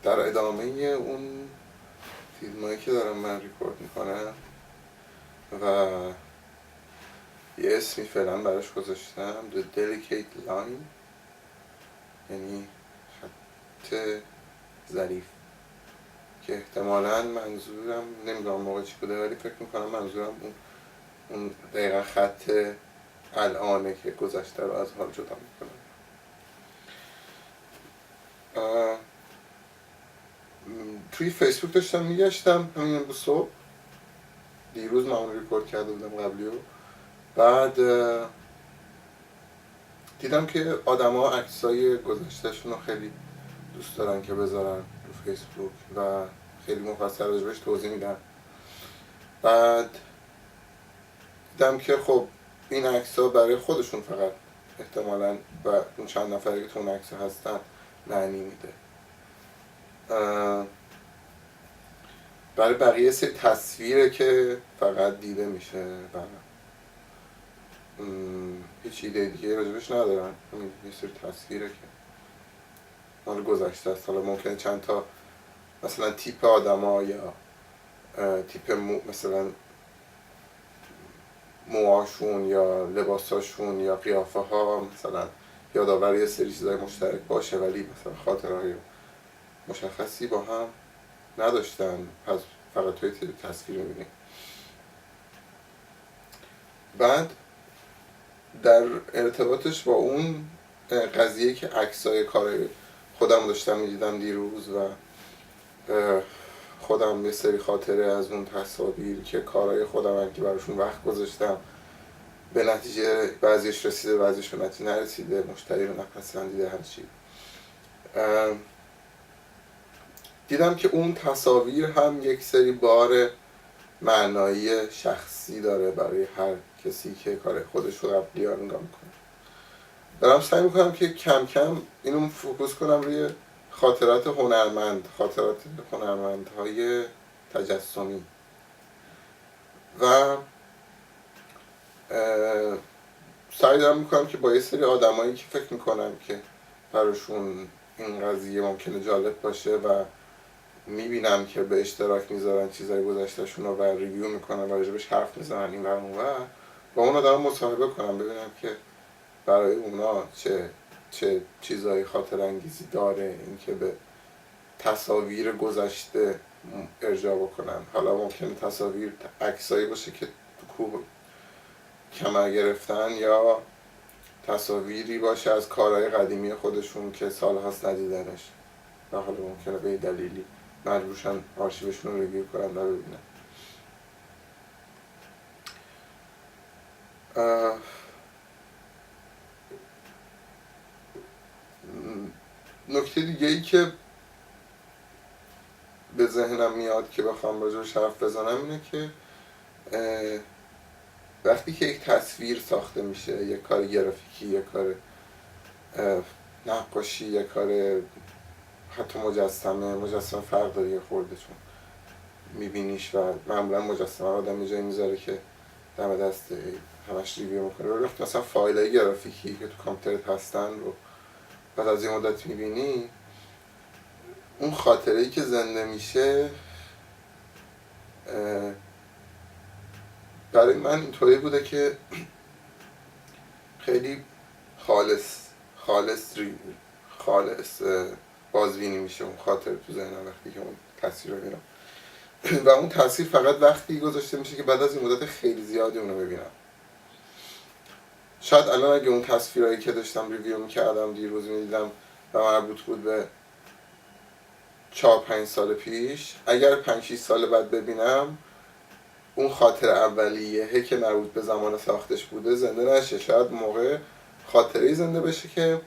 در ادامه اون فیلمایی که دارم من ریکورد میکنم و یه اسمی فعلا براش گذاشتم The Delicate Line، یعنی خط ظریف، که احتمالاً منظورم نمیدونم موقع چی بوده، ولی فکر میکنم منظورم اون دقیقا خط الانه که گذشته رو از حال جدا میکنم. توی فیسبوک داشتم میگشتم همین امروز صبح، دیروز من اون ریکورد کرده بودم قبلی رو، بعد دیدم که آدما عکسای گذشتهشون رو خیلی دوست دارن که بذارن رو فیسبوک و خیلی مفصل راجبش توضیح میدن. بعد دیدم که خب این عکس‌ها برای خودشون فقط احتمالاً و اون چند نفری که تو اون عکس‌ها هستن معنی میده، برای بقیه سری تصویره که فقط دیده میشه و هیچ ایده دیگه راجبش ندارن. یه سری تصویره که مال گذشته است. حالا ممکنه چند تا مثلا تیپ آدما یا تیپ مثلا موهاشون یا لباساشون یا قیافه ها مثلا یادآور یه سری چیزای مشترک باشه، ولی مثلا خاطرهای مشخصی با هم نداشتن، پس فقط توی تصویر میبینی. بعد در ارتباطش با اون قضیه که عکسای کارهای خودم داشتم میدیدم دیروز و خودم یه سری خاطره از اون تصاویر که کارهای خودم که براشون وقت گذاشتم به نتیجه بعضیش رسیده بعضیش به نتیجه نرسیده، مشتری رو نپسندیده، هرچی، دیدم که اون تصاویر هم یک سری بار معنایی شخصی داره برای هر کسی که کار خودش رو قبلی ها نگاه میکنه. دارم سعی میکنم که کم کم اینو فوکوس کنم روی خاطرات هنرمندهای تجسمی و سعی دارم میکنم که با یه سری آدمایی که فکر میکنم که براشون این قضیه ممکنه جالب باشه و میبینم که به اشتراک میذارن چیزای گذشتهشون رو و ریویو میکنن و راجبش حرف میزنن این ور با اونا دارم مصاحبه کنم ببینم که برای اونا چه چیزای خاطر انگیزی داره این که به تصاویر گذشته ارجاع بکنن. حالا ممکنه تصاویر عکسایی باشه که تو کوه کمر گرفتن یا تصاویری باشه از کارهای قدیمی خودشون که سالهاست ندیدنش و حالا ممکنه به دلیلی مجبورشن آرشیوشون رو ریویو کنن و ببینن. نکته دیگه ای که به ذهنم میاد که بخوام راجعش حرف بزنم اینه که وقتی که یک تصویر ساخته میشه، یک کار گرافیکی، یک کار نقاشی، یک کار حتی مجسمه فرق داره یه خورده، چون میبینیش و معمولا مجسمه رو آدم یه جایی میذاره که دم دست همش ریویو میکنه، رو وقتی مثلا فایلای گرافیکی که تو کامپیوترت هستن رو بعد از یه مدت میبینی، اون خاطره‌ای که زنده میشه برای من اینطوری بوده که خیلی خالص بازبینی میشه اون خاطر تو ذهنم وقتی که اون تصویر رو میبینم و اون تصویر فقط وقتی گذاشته میشه که بعد از این مدت خیلی زیادی اونو ببینم. شاید الان اگه اون تصویرهایی که داشتم ریویو میکردم دیروز میدیدم و مربوط بود به 4-5 سال پیش، اگر 5-6 سال بعد ببینم اون خاطر اولیه که مربوط به زمان ساختش بوده زنده نشه. شاید موقع خاطره‌ای زنده بشه که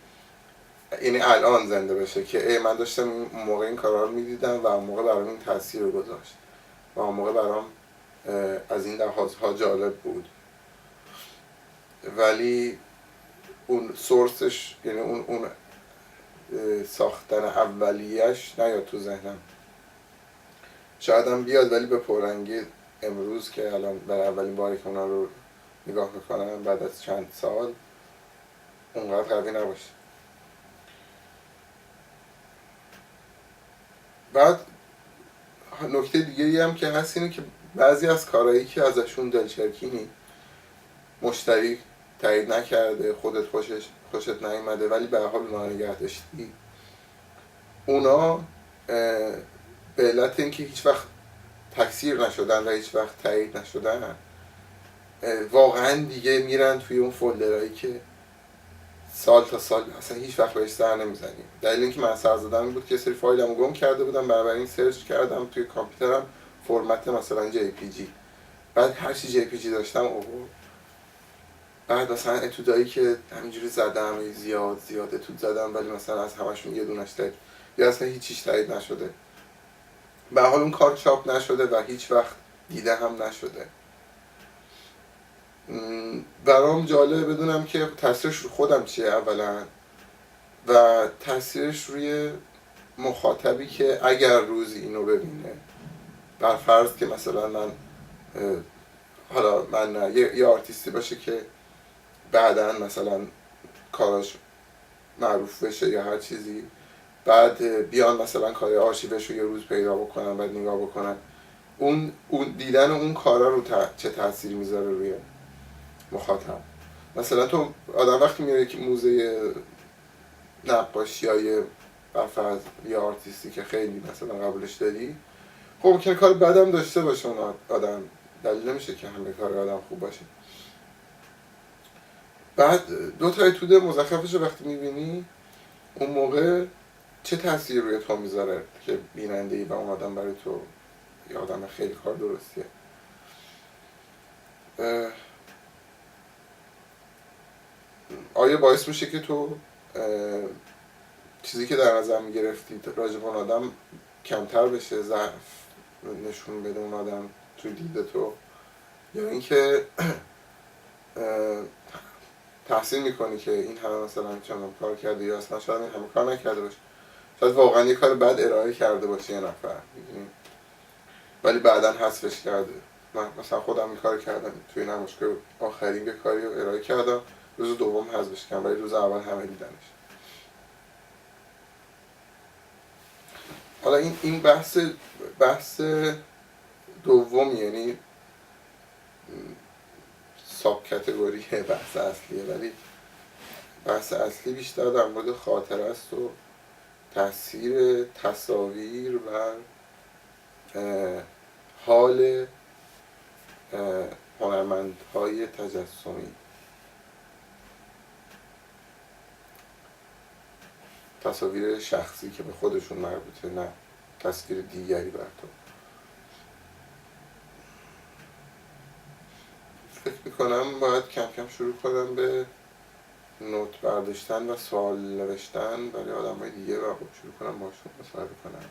یعنی الان زنده بشه که من داشتم اون موقع این کارا رو میدیدم و اون موقع برام این تاثیر رو گذاشت و اون موقع برام از این لحاظها جالب بود، ولی اون سورسش یعنی اون ساختن اولیه‌اش نیاد تو ذهنم. شاید هم بیاد ولی به پررنگی امروز که الان برای اولین باری که اونا رو نگاه میکنم بعد از چند سال اونقدر قوی نباشه. بعد نکته دیگه هم که هست اینه که بعضی از کارهایی که ازشون دلچرکینی، مشتری تایید نکرده، خودت خوشت نیومده ولی به هر حال اونا نگه داشتی، اونا به علت اینکه هیچ وقت تکثیر نشدن و هیچ وقت تایید نشدن، واقعا دیگه میرن توی اون فولدرهایی که سال تا سال اصلا هیچ وقت بهش سر نمیزنیم. دلیل اینکه من سر زدم بود که سری فایلمو گم کرده بودم، بنابراین سرچ کردم توی کامپیوترم فرمت مثلا JPG، بعد هر چی JPG داشتم آورد. بعد مثلا اتودایی که همینجوری زدم، زیاد اتود زدم ولی مثلا از همشون یه دونش تایید یا اصلا هیچیش تایید نشده، به حال اون کار چاپ نشده و هیچ وقت دیده هم نشده. برام جالبه بدونم که تاثیرش رو خودم چیه اولا و تاثیرش روی مخاطبی که اگر روزی اینو ببینه، بر فرض که مثلا من یه آرتیستی باشه که بعداً مثلا کاراش معروف بشه یا هر چیزی، بعد بیان مثلا کار آرشیوش رو یه روز پیدا بکنن، بعد نگاه بکنن، اون دیدن اون کارا رو چه تأثیری میذاره روی مخاطب. مثلا تو آدم وقتی میره که موزه نقاشی های برفرض یه آرتیستی که خیلی مثلا قبولش داری، خب ممکنه کار بدم داشته باشه اون آدم، دلیل نمیشه که همه کار آدم خوب باشه. بعد دو تا اتود مزخرفش رو وقتی میبینی، اون موقع چه تأثیری روی تو میذاره که بیننده ای و اون آدم برای تو یه آدم خیلی کار درستیه. آیا باعث میشه که تو چیزی که در نظر میگرفتی راجع به اون آدم کمتر بشه، ضعف نشون بده اون آدم توی دید تو، یا اینکه تحسین میکنی که این همه مثلا چند کار کرده یا اصلا شاید این همه کار نکرده باشه، شاید واقعا یه کار بد ارائه کرده باشه یه نفر، ولی بعداً حذفش کرده. من مثلا خودم این کار کردم توی نمایشگاه آخرین یه کاری رو ارائه کردم، روز دوم حذفش کردم ولی روز اول همه دیدنش. حالا این بحث دوم، یعنی ساب کاتگوری بحث اصلیه، ولی بحث اصلی بیشتر در مورد خاطره است و تاثیر تصاویر و حال هنرمندهای تجسمی، تصاویر شخصی که به خودشون مربوطه، نه تصویر دیگری بر تو. فکر میکنم باید کم کم شروع کنم به نوت برداشتن و سوال نوشتن برای آدم های دیگه و شروع کنم باشون مصاحبه کنم.